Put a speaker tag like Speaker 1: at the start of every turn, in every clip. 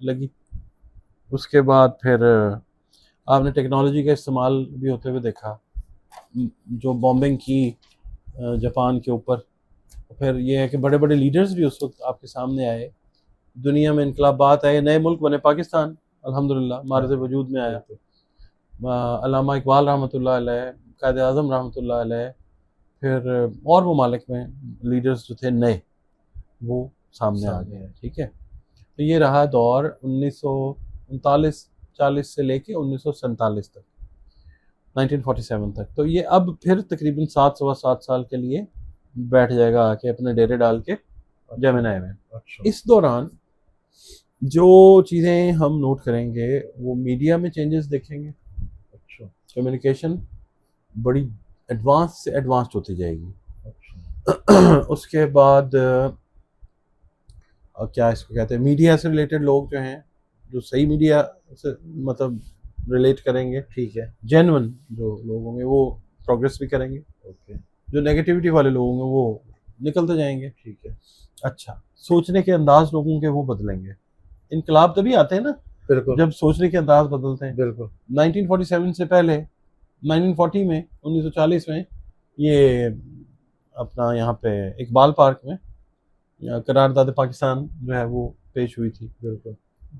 Speaker 1: لگی. اس کے بعد پھر آپ نے ٹیکنالوجی کا استعمال بھی ہوتے ہوئے دیکھا, جو بامبنگ کی جاپان کے اوپر. پھر یہ ہے کہ بڑے بڑے لیڈرز بھی اس وقت آپ کے سامنے آئے, دنیا میں انقلابات آئے, نئے ملک بنے, پاکستان الحمدللہ معرض وجود میں آیا. علامہ اقبال رحمۃ اللہ علیہ, قائد اعظم رحمۃ اللہ علیہ, پھر اور ممالک میں لیڈرز جو تھے نئے وہ سامنے آ گئے. ٹھیک ہے, تو یہ رہا دور 1939-40 سے لے کے 1947 تک, 1947 تک. تو یہ اب پھر تقریباً 7 سال کے لیے بیٹھ جائے گا آ کے اپنے ڈیرے ڈال کے جیمنائی میں. اس دوران جو چیزیں ہم نوٹ کریں گے وہ میڈیا میں چینجز دیکھیں گے. کمیونیکیشن بڑی ایڈوانس سے ایڈوانسڈ ہوتی جائے گی. اس کے بعد کیا اس کو کہتے ہیں, میڈیا سے ریلیٹڈ لوگ جو ہیں, جو صحیح میڈیا سے مطلب ریلیٹ کریں گے,
Speaker 2: ٹھیک ہے,
Speaker 1: جینون جو لوگ ہوں گے وہ پروگریس بھی کریں گے. جو نیگیٹیوٹی والے لوگ ہوں گے وہ نکلتے جائیں گے.
Speaker 2: ٹھیک ہے,
Speaker 1: اچھا, سوچنے کے انداز لوگوں کے وہ بدلیں گے. انقلاب تبھی آتے ہیں نا
Speaker 2: بالکل,
Speaker 1: جب سوچنے کے انداز بدلتے ہیں.
Speaker 2: بالکل.
Speaker 1: 1947 سے پہلے 1940 میں 1940 میں یہ اپنا یہاں پہ اقبال پارک میں قرارداد پاکستان جو ہے وہ پیش ہوئی تھی.
Speaker 2: بالکل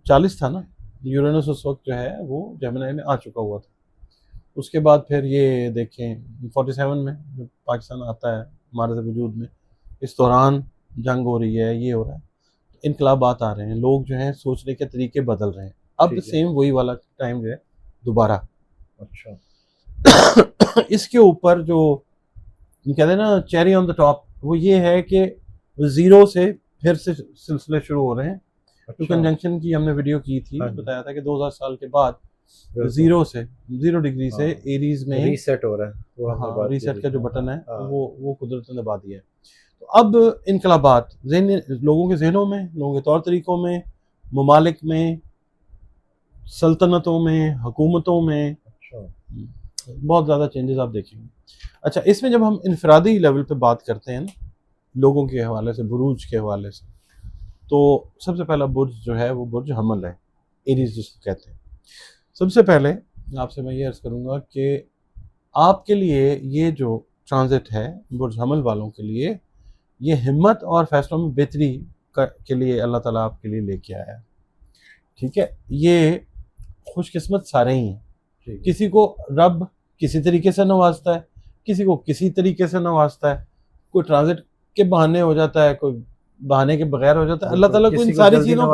Speaker 1: 40 تھا نا, یورینس اس وقت جو ہے وہ جیمنائی میں آ چکا ہوا تھا. اس کے بعد پھر یہ دیکھیں 47 میں جو پاکستان آتا ہے معرض وجود میں, اس دوران جنگ ہو رہی ہے, یہ ہو رہا ہے, انقلابات آ رہے ہیں, لوگ جو ہیں سوچنے کے طریقے بدل رہے ہیں. اب سیم وہی والا ٹائم جو ہے دوبارہ.
Speaker 2: اچھا,
Speaker 1: اس کے اوپر جو کہتے ہیں نا چیری آن دا ٹاپ, وہ یہ ہے کہ زیرو سے پھر سے سلسلے شروع ہو رہے ہیں. کنجنکشن کی ہم نے ویڈیو کی تھی, بتایا تھا کہ 2000 سال کے بعد زیرو ڈگری سے ایریز میں
Speaker 2: ریسیٹ ہو رہا ہے.
Speaker 1: ہاں, ریسیٹ کا جو بٹن ہے وہ قدرت نے دبا دیا ہے. تو اب انقلابات لوگوں کے ذہنوں میں, لوگوں کے طور طریقوں میں, ممالک میں, سلطنتوں میں, حکومتوں میں بہت زیادہ چینجز آپ دیکھیں گے. اچھا, اس میں جب ہم انفرادی لیول پہ بات کرتے ہیں نا, لوگوں کے حوالے سے, بروج کے حوالے سے, تو سب سے پہلا برج جو ہے وہ برج حمل ہے, ایریز جس کو کہتے ہیں. سب سے پہلے آپ سے میں یہ عرض کروں گا کہ آپ کے لیے یہ جو ٹرانزٹ ہے برج حمل والوں کے لیے, یہ ہمت اور فیصلوں میں بہتری کے لیے اللہ تعالیٰ آپ کے لیے لے کے آیا. ٹھیک ہے, یہ خوش قسمت سارے ہی ہیں. کسی کو رب کسی طریقے سے نوازتا ہے, کسی کو کسی طریقے سے نوازتا ہے, کوئی ٹرانزٹ کے بہانے ہو جاتا ہے, کوئی بہانے کے بغیر ہو جاتا ہے. اللہ تعالیٰ کو ان ساری چیزوں کو,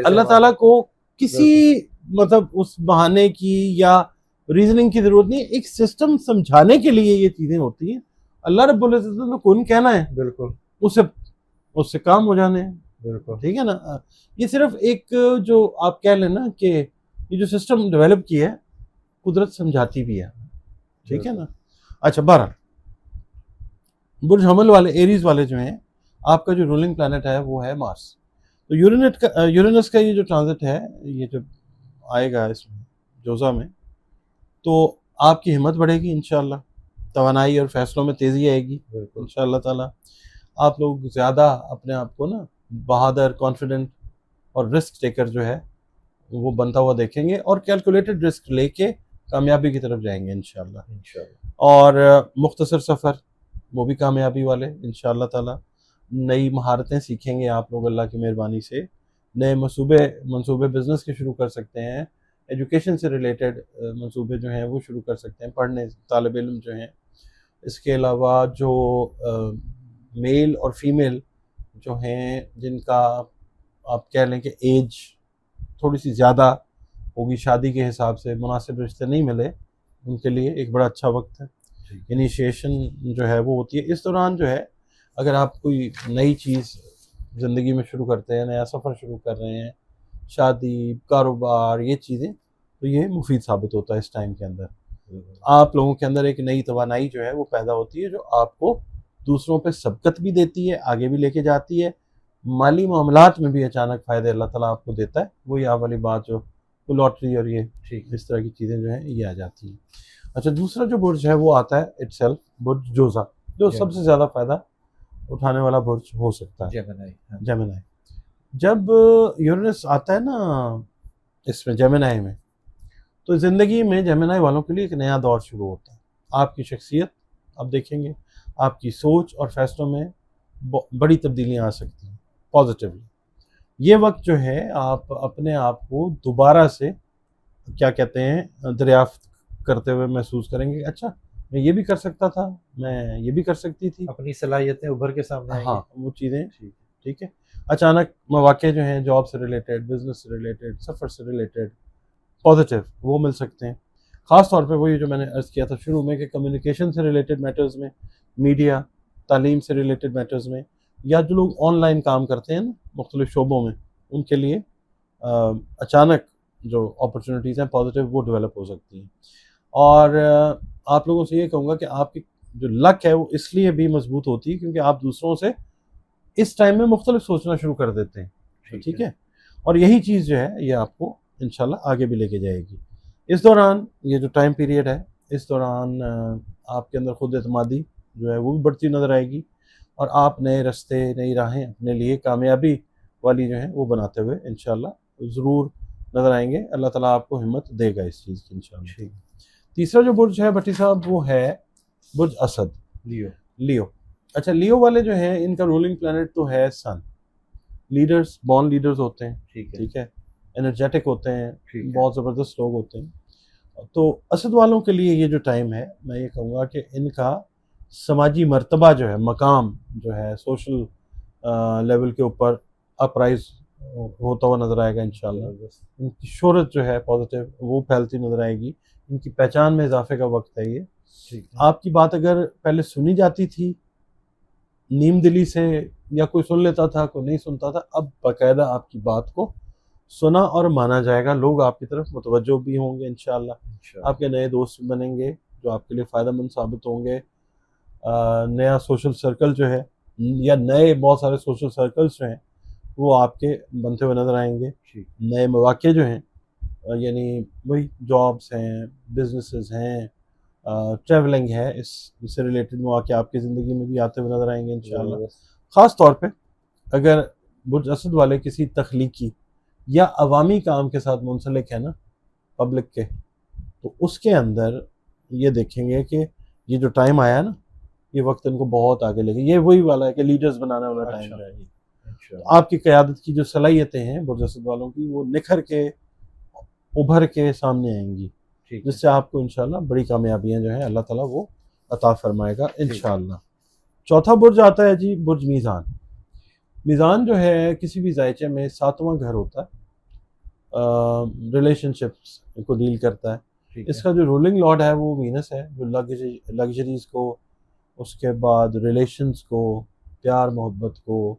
Speaker 1: اللہ تعالیٰ کو کسی مطلب اس بہانے کی یا ریزننگ کی ضرورت نہیں. ایک سسٹم سمجھانے کے لیے یہ چیزیں ہوتی ہیں. اللہ رب العزت نے کون کہنا ہے,
Speaker 2: بالکل
Speaker 1: اس سے کام ہو جانے ہیں.
Speaker 2: بالکل,
Speaker 1: ٹھیک ہے نا. یہ صرف ایک جو آپ کہہ لیں نا کہ یہ جو سسٹم ڈیولپ کیا ہے قدرت سمجھاتی بھی ہے. ٹھیک ہے نا. اچھا, بہرحال برج حمل والے, ایریز والے جو ہیں, آپ کا جو رولنگ پلانٹ ہے وہ ہے مارس. تو یورینس کا یہ جو ٹرانزٹ ہے, یہ جب آئے گا اس میں جوزا میں, تو آپ کی ہمت بڑھے گی انشاءاللہ, توانائی اور فیصلوں میں تیزی آئے گی انشاءاللہ تعالیٰ. آپ لوگ زیادہ اپنے آپ کو نا بہادر, کانفیڈنٹ اور رسک ٹیکر جو ہے وہ بنتا ہوا دیکھیں گے, اور کیلکولیٹڈ رسک لے کے کامیابی کی طرف جائیں گے انشاءاللہ. اور مختصر سفر وہ بھی کامیابی والے انشاءاللہ تعالیٰ. نئی مہارتیں سیکھیں گے آپ لوگ اللہ کی مہربانی سے, نئے منصوبے بزنس کے شروع کر سکتے ہیں, ایجوکیشن سے ریلیٹڈ منصوبے جو ہیں وہ شروع کر سکتے ہیں, پڑھنے طالب علم جو ہیں. اس کے علاوہ جو میل اور فیمیل جو ہیں جن کا آپ کہہ لیں کہ ایج تھوڑی سی زیادہ ہوگی, شادی کے حساب سے مناسب رشتے نہیں ملے, ان کے لیے ایک بڑا اچھا وقت ہے. انیشیشن جو ہے وہ ہوتی ہے اس دوران. جو ہے اگر آپ کوئی نئی چیز زندگی میں شروع کرتے ہیں, نیا سفر شروع کر رہے ہیں, شادی, کاروبار, یہ چیزیں, تو یہ مفید ثابت ہوتا ہے اس ٹائم کے اندر. آپ لوگوں کے اندر ایک نئی توانائی جو ہے وہ پیدا ہوتی ہے, جو آپ کو دوسروں پہ سبقت بھی دیتی ہے, آگے بھی لے کے جاتی ہے. مالی معاملات میں بھی اچانک فائدے اللہ تعالیٰ آپ کو دیتا ہے. وہی آپ والی بات جو لاٹری اور یہ اس طرح کی چیزیں جو ہیں یہ آ جاتی ہیں. اچھا, دوسرا جو برج ہے وہ آتا ہے اٹ سیلف برج جوزا, جو سب سے زیادہ فائدہ اٹھانے والا برج ہو سکتا ہے, جیمنائی. جب یورینس آتا ہے نا اس میں جیمنائی میں، تو زندگی میں جیمنائی والوں کے لیے ایک نیا دور شروع ہوتا ہے. آپ کی شخصیت آپ دیکھیں گے، آپ کی سوچ اور فیصلوں میں بڑی تبدیلیاں آ سکتی ہیں پازیٹیولی. یہ وقت جو ہے آپ اپنے آپ کو دوبارہ سے کیا کہتے ہیں دریافت کرتے ہوئے محسوس کریں گے، اچھا میں یہ بھی کر سکتا تھا، میں یہ بھی کر سکتی تھی.
Speaker 2: اپنی صلاحیتیں ابھر کے سامنے آئیں گی.
Speaker 1: ہاں وہ چیزیں ٹھیک ہے. اچانک مواقع جو ہیں جاب سے ریلیٹڈ، بزنس سے ریلیٹڈ، سفر سے ریلیٹڈ پازیٹیو وہ مل سکتے ہیں. خاص طور پہ وہی جو میں نے عرض کیا تھا شروع میں کہ کمیونیکیشن سے ریلیٹڈ میٹرز میں، میڈیا، تعلیم سے ریلیٹڈ میٹرز میں، یا جو لوگ آن لائن کام کرتے ہیں نا مختلف شعبوں میں، ان کے لیے اچانک جو اپرچونیٹیز ہیں پازیٹیو وہ ڈیولپ ہو سکتی ہیں. اور آپ لوگوں سے یہ کہوں گا کہ آپ کی جو لک ہے وہ اس لیے بھی مضبوط ہوتی ہے کیونکہ آپ دوسروں سے اس ٹائم میں مختلف سوچنا شروع کر دیتے ہیں. ٹھیک ہے. اور یہی چیز جو ہے یہ آپ کو انشاءاللہ آگے بھی لے کے جائے گی. اس دوران یہ جو ٹائم پیریڈ ہے اس دوران آپ کے اندر خود اعتمادی جو ہے وہ بھی بڑھتی نظر آئے گی، اور آپ نئے رستے، نئی راہیں اپنے لیے کامیابی والی جو ہیں وہ بناتے ہوئے انشاءاللہ ضرور نظر آئیں گے. اللہ تعالیٰ آپ کو ہمت دے گا اس چیز کی انشاءاللہ. تیسرا جو برج ہے بھٹی صاحب وہ ہے برج اسد، لیو. اچھا لیو والے جو ہیں ان کا رولنگ پلانٹ تو ہے سن. لیڈرز، بورن لیڈرز ہوتے ہیں، ٹھیک ہے، انرجیٹک ہوتے ہیں، بہت زبردست لوگ ہوتے ہیں. تو اسد والوں کے لیے یہ جو ٹائم ہے میں یہ کہوں گا کہ ان کا سماجی مرتبہ جو ہے، مقام جو ہے سوشل لیول کے اوپر اپرائز ہوتا ہوا نظر آئے گا انشاءاللہ. ان کی شہرت جو ہے پازیٹیو وہ پھیلتی نظر آئے گی. ان کی پہچان میں اضافے کا وقت ہے یہ. آپ کی بات اگر پہلے سنی جاتی تھی نیم دلی سے، یا کوئی سن لیتا تھا کوئی نہیں سنتا تھا، اب باقاعدہ آپ کی بات کو سنا اور مانا جائے گا. لوگ آپ کی طرف متوجہ بھی ہوں گے انشاءاللہ. آپ کے نئے دوست بنیں گے جو آپ کے لیے فائدہ مند ثابت ہوں گے. نیا سوشل سرکل جو ہے، یا نئے بہت سارے سوشل سرکلز جو ہیں وہ آپ کے بنتے ہوئے نظر آئیں گے. نئے مواقع جو ہیں یعنی وہی جابس ہیں، بزنسز ہیں، ٹریولنگ ہے، اس سے ریلیٹڈ مواقع آپ کی زندگی میں بھی آتے ہوئے نظر آئیں گے انشاءاللہ. خاص طور پہ اگر برج اسد والے کسی تخلیقی یا عوامی کام کے ساتھ منسلک ہے نا، پبلک کے، تو اس کے اندر یہ دیکھیں گے کہ یہ جو ٹائم آیا نا یہ وقت ان کو بہت آگے لے گا. یہ وہی والا ہے کہ لیڈرز بنانے والا ٹائم ہے. آپ کی قیادت کی جو صلاحیتیں ہیں برج اسد والوں کی وہ نکھر کے ابھر کے سامنے آئیں گی، جس سے آپ کو انشاءاللہ بڑی کامیابیاں جو ہیں اللہ تعالیٰ وہ عطا فرمائے گا انشاءاللہ. چوتھا برج آتا ہے جی برج میزان. میزان جو ہے کسی بھی ذائچے میں 7واں گھر ہوتا ہے، ریلیشن شپس کو ڈیل کرتا ہے. اس کا جو رولنگ لارڈ ہے وہ وینس ہے، جو لگژریز کو، اس کے بعد ریلیشنز کو، پیار محبت کو،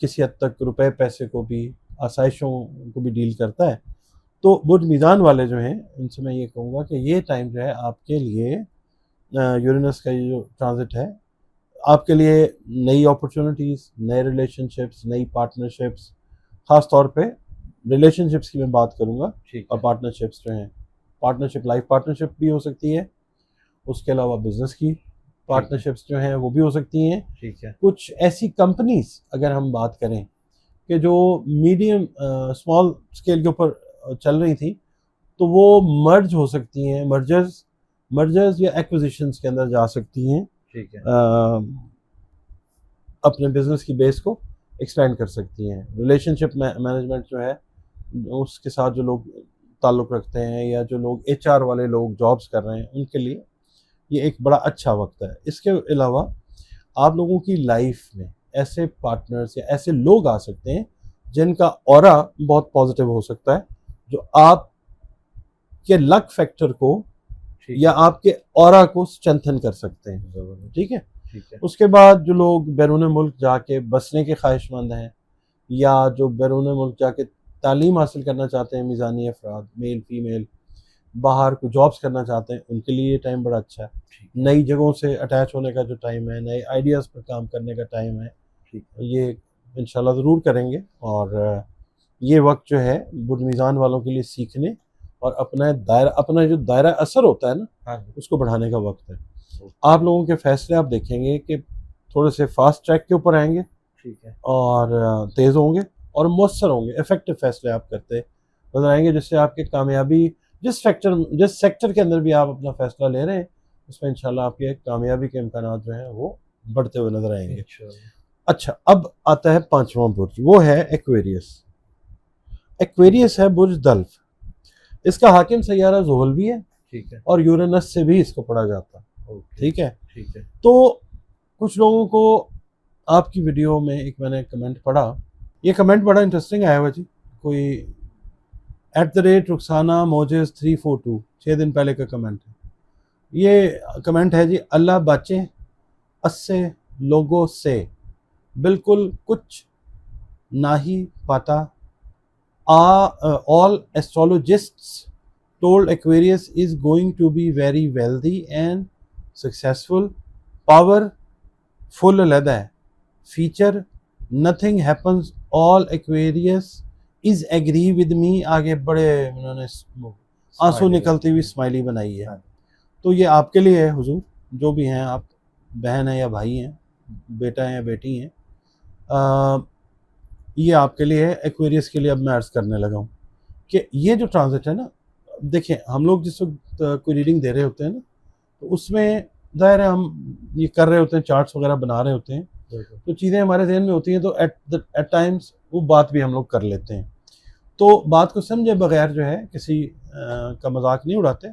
Speaker 1: کسی حد تک روپے پیسے کو بھی، آسائشوں کو بھی ڈیل کرتا ہے. تو برج میزان والے جو ہیں ان سے میں یہ کہوں گا کہ یہ ٹائم جو ہے آپ کے لیے یورینس کا یہ جو ٹرانزٹ ہے آپ کے لیے نئی اپرچونٹیز، نئے ریلیشن شپس، نئی پارٹنرشپس، خاص طور پہ ریلیشن شپس کی میں بات کروں گا. اور پارٹنرشپس جو ہیں، پارٹنرشپ لائف پارٹنرشپ بھی ہو سکتی ہے، اس کے علاوہ بزنس کی پارٹنرشپس جو ہیں وہ بھی ہو سکتی ہیں. کچھ ایسی کمپنیز اگر ہم بات کریں کہ جو میڈیم اسمال اسکیل کے اوپر چل رہی تھی تو وہ مرج ہو سکتی ہیں، مرجرز یا ایکوزیشنز کے اندر جا سکتی ہیں، اپنے بزنس کی بیس کو ایکسپینڈ کر سکتی ہیں. ریلیشن شپ مینجمنٹ جو ہے اس کے ساتھ جو لوگ تعلق رکھتے ہیں یا جو لوگ ایچ آر والے لوگ جابس کر رہے ہیں ان کے لیے یہ ایک بڑا اچھا وقت ہے. اس کے علاوہ آپ لوگوں کی لائف میں ایسے پارٹنرز یا ایسے لوگ آ سکتے ہیں جن کا اورا بہت پازیٹیو ہو سکتا ہے، جو آپ کے لک فیکٹر کو یا آپ کے اورا کو اسٹرینتھن کر سکتے ہیں. ٹھیک ہے. اس کے بعد جو لوگ بیرون ملک جا کے بسنے کے خواہش مند ہیں یا جو بیرون ملک جا کے تعلیم حاصل کرنا چاہتے ہیں، میزانی افراد میل فیمیل باہر کو جابس کرنا چاہتے ہیں، ان کے لیے یہ ٹائم بڑا اچھا ہے. نئی جگہوں سے اٹیچ ہونے کا جو ٹائم ہے، نئے آئیڈیاز پر کام کرنے کا ٹائم ہے، یہ انشاءاللہ ضرور کریں گے. اور یہ وقت جو ہے برج میزان والوں کے لیے سیکھنے اور اپنا جو دائرہ اثر ہوتا ہے نا اس کو بڑھانے کا وقت ہے. آپ لوگوں کے فیصلے آپ دیکھیں گے کہ تھوڑے سے فاسٹ ٹریک کے اوپر آئیں گے،
Speaker 2: ٹھیک ہے،
Speaker 1: اور تیز ہوں گے اور مؤثر ہوں گے، افیکٹو فیصلے آپ کرتے نظر آئیں گے، جس سے آپ کی کامیابی جس سیکٹر کے اندر بھی آپ اپنا فیصلہ لے رہے ہیں اس میں انشاءاللہ آپ کے کامیابی کے امکانات جو ہیں وہ بڑھتے ہوئے نظر آئیں گے۔
Speaker 2: انشاءاللہ۔
Speaker 1: اچھا، اب آتا ہے پانچواں برج، وہ ہے ایکویریس۔ ایکویریس ہے برج دلو، اس کا حاکم سیارہ زحل بھی ہے
Speaker 2: ٹھیک ہے،
Speaker 1: اور یورینس سے بھی اس کو پڑھا جاتا ہے،
Speaker 2: اوکے،
Speaker 1: ٹھیک ہے۔
Speaker 2: ٹھیک ہے،
Speaker 1: تو کچھ لوگوں کو آپ کی ویڈیو میں ایک میں نے کمنٹ پڑھا، یہ کمنٹ بڑا انٹرسٹنگ آیا ہوا جی، کوئی @رخسانہ موجز 342، 6 دن پہلے کا کمنٹ ہے۔ یہ کمنٹ ہے جی، اللہ بچے اسے لوگوں سے بالکل کچھ نہیں پاتا، all astrologists told Aquarius is going to be very wealthy and successful, powerful علیحدہ ہے feature, nothing happens, all Aquarius is agree with me، آگے بڑے انہوں نے آنسو نکلتی ہوئی اسمائلی بنائی ہے۔ تو یہ آپ کے لیے ہے حضور، جو بھی ہیں آپ، بہن ہیں یا بھائی ہیں، بیٹا ہیں یا بیٹی ہیں، یہ آپ کے لیے ہے۔ ایکویریس کے لیے اب میں عرض کرنے لگا ہوں کہ یہ جو ٹرانزٹ ہے نا، دیکھیں ہم لوگ جس وقت کوئی ریڈنگ دے رہے ہوتے ہیں نا، تو اس میں ظاہر ہے ہم یہ کر رہے ہوتے ہیں، چارٹس وغیرہ بنا رہے ہوتے ہیں، تو چیزیں ہمارے ذہن میں ہوتی ہیں، تو ایٹ ٹائمس وہ بات بھی ہم لوگ کر لیتے ہیں، تو بات کو سمجھے بغیر جو ہے کسی کا مذاق نہیں اڑاتے،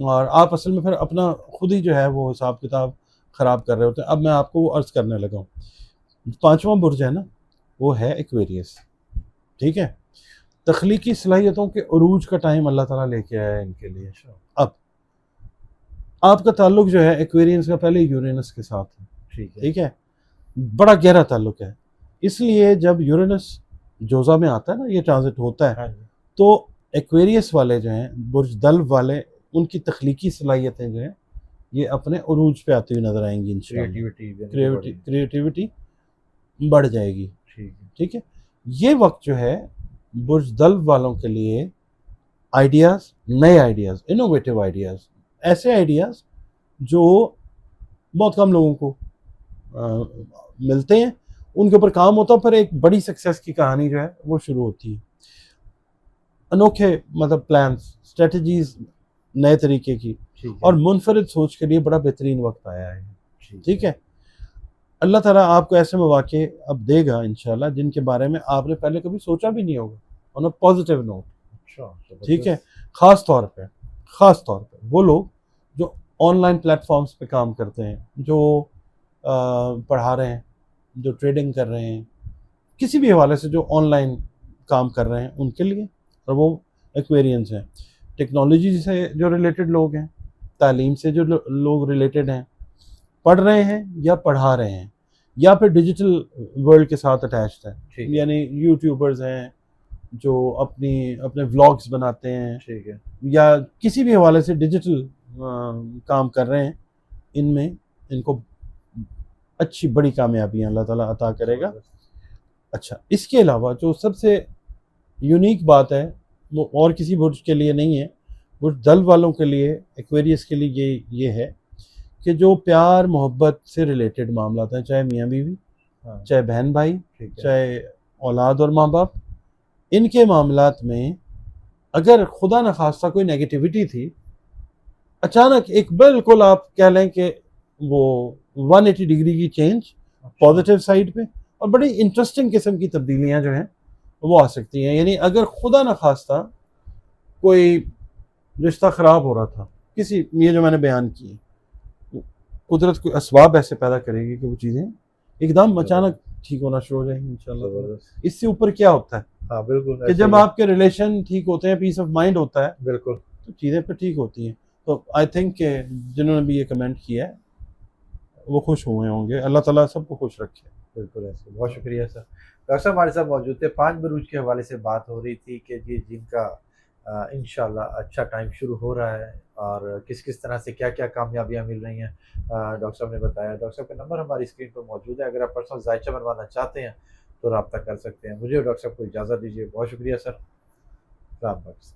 Speaker 1: اور آپ اصل میں پھر اپنا خود ہی جو ہے وہ حساب کتاب خراب کر رہے ہوتے ہیں۔ اب میں آپ کو عرض کرنے لگا ہوں، پانچواں برج ہے نا، وہ ہے ایکویریس، ٹھیک ہے۔ تخلیقی صلاحیتوں کے عروج کا ٹائم اللہ تعالیٰ لے کے آیا ہے ان کے لیے۔ اب آپ کا تعلق جو ہے ایکویرینس کا پہلے یورینس کے ساتھ ہے، ٹھیک ہے، بڑا گہرا تعلق ہے، اس لیے جب یورینس جوزہ میں آتا ہے نا، یہ ٹرانزٹ ہوتا ہے، تو ایکویریس والے جو ہیں، برج دلو والے، ان کی تخلیقی صلاحیتیں جو ہیں یہ اپنے عروج پہ آتی ہوئی نظر آئیں گی انشاءاللہ، کریٹیوٹی بڑھ جائے گی، ٹھیک ہے۔ یہ وقت جو ہے برج دلو والوں کے لیے آئیڈیاز، نئے آئیڈیاز، انوویٹیو آئیڈیاز، ایسے آئیڈیاز جو بہت کم لوگوں کو ملتے ہیں، ان کے اوپر کام ہوتا ہے، پھر ایک بڑی سکسیس کی کہانی جو ہے وہ شروع ہوتی ہے۔ انوکھے مطلب پلانز، اسٹریٹجیز نئے طریقے کی، اور منفرد سوچ کے لیے بڑا بہترین وقت آیا ہے، ٹھیک ہے۔ اللہ تعالیٰ آپ کو ایسے مواقع اب دے گا انشاءاللہ جن کے بارے میں آپ نے پہلے کبھی سوچا بھی نہیں ہوگا، آن اے پازیٹیو نوٹ، ٹھیک ہے۔ خاص طور پہ وہ لوگ جو آن لائن پلیٹ فارمز پہ کام کرتے ہیں، جو پڑھا رہے ہیں، جو ٹریڈنگ کر رہے ہیں، کسی بھی حوالے سے جو آن لائن کام کر رہے ہیں ان کے لیے، اور وہ ایکویرینس ہیں۔ ٹیکنالوجی سے جو ریلیٹڈ لوگ ہیں، تعلیم سے جو لوگ ریلیٹڈ ہیں، پڑھ رہے ہیں یا پڑھا رہے ہیں، یا پھر ڈیجیٹل ورلڈ کے ساتھ اٹیچڈ ہیں، یعنی یوٹیوبرز ہیں جو اپنے ولاگز بناتے ہیں، یا کسی بھی حوالے سے ڈیجیٹل کام کر رہے ہیں، ان کو اچھی بڑی کامیابیاں اللہ تعالیٰ عطا کرے گا۔ اچھا، اس کے علاوہ جو سب سے یونیک بات ہے وہ اور کسی برج کے لیے نہیں ہے، برج دلو والوں کے لیے، ایکویریس کے لیے یہ ہے کہ جو پیار محبت سے ریلیٹڈ معاملات ہیں، چاہے میاں بیوی، چاہے بہن بھائی، چاہے اولاد اور ماں باپ، ان کے معاملات میں اگر خدا نخواستہ کوئی نیگیٹیوٹی تھی، اچانک ایک بالکل آپ کہہ لیں کہ وہ 180 ڈگری کی چینج پازیٹیو سائڈ پہ، اور بڑی انٹرسٹنگ قسم کی تبدیلیاں جو ہیں وہ آ سکتی ہیں۔ یعنی اگر خدا نخواستہ کوئی رشتہ خراب ہو رہا تھا، کسی یہ جو میں نے بیان کی، قدرت کوئی اسباب ایسے پیدا کرے گی کہ وہ چیزیں ایک دم اچانک ٹھیک ہونا شروع ہو جائیں گی انشاءاللہ۔ اس سے اوپر کیا ہوتا ہے
Speaker 2: بالکل
Speaker 1: کہ جب آپ کے ریلیشن ٹھیک ہوتے ہیں، پیس آف مائنڈ ہوتا ہے،
Speaker 2: بالکل،
Speaker 1: تو چیزیں پھر ٹھیک ہوتی ہیں۔ تو آئی تھنک کہ جنہوں نے بھی یہ کمنٹ کیا ہے وہ خوش ہوئے ہوں گے، اللہ تعالیٰ سب کو خوش رکھے۔
Speaker 2: بالکل ایسے، بہت شکریہ سر۔ ڈاکٹر صاحب ہمارے ساتھ موجود تھے، 5 بروج کے حوالے سے بات ہو رہی تھی کہ جن کا انشاءاللہ اچھا ٹائم شروع ہو رہا ہے، اور کس طرح سے کیا کیا کامیابیاں مل رہی ہیں ڈاکٹر صاحب نے بتایا۔ ڈاکٹر صاحب کا نمبر ہماری اسکرین پر موجود ہے، اگر آپ پرسنل ذائچہ بنوانا چاہتے ہیں تو رابطہ کر سکتے ہیں۔ مجھے اور ڈاکٹر صاحب کو اجازت دیجیے، بہت شکریہ سر، اللہ حافظ۔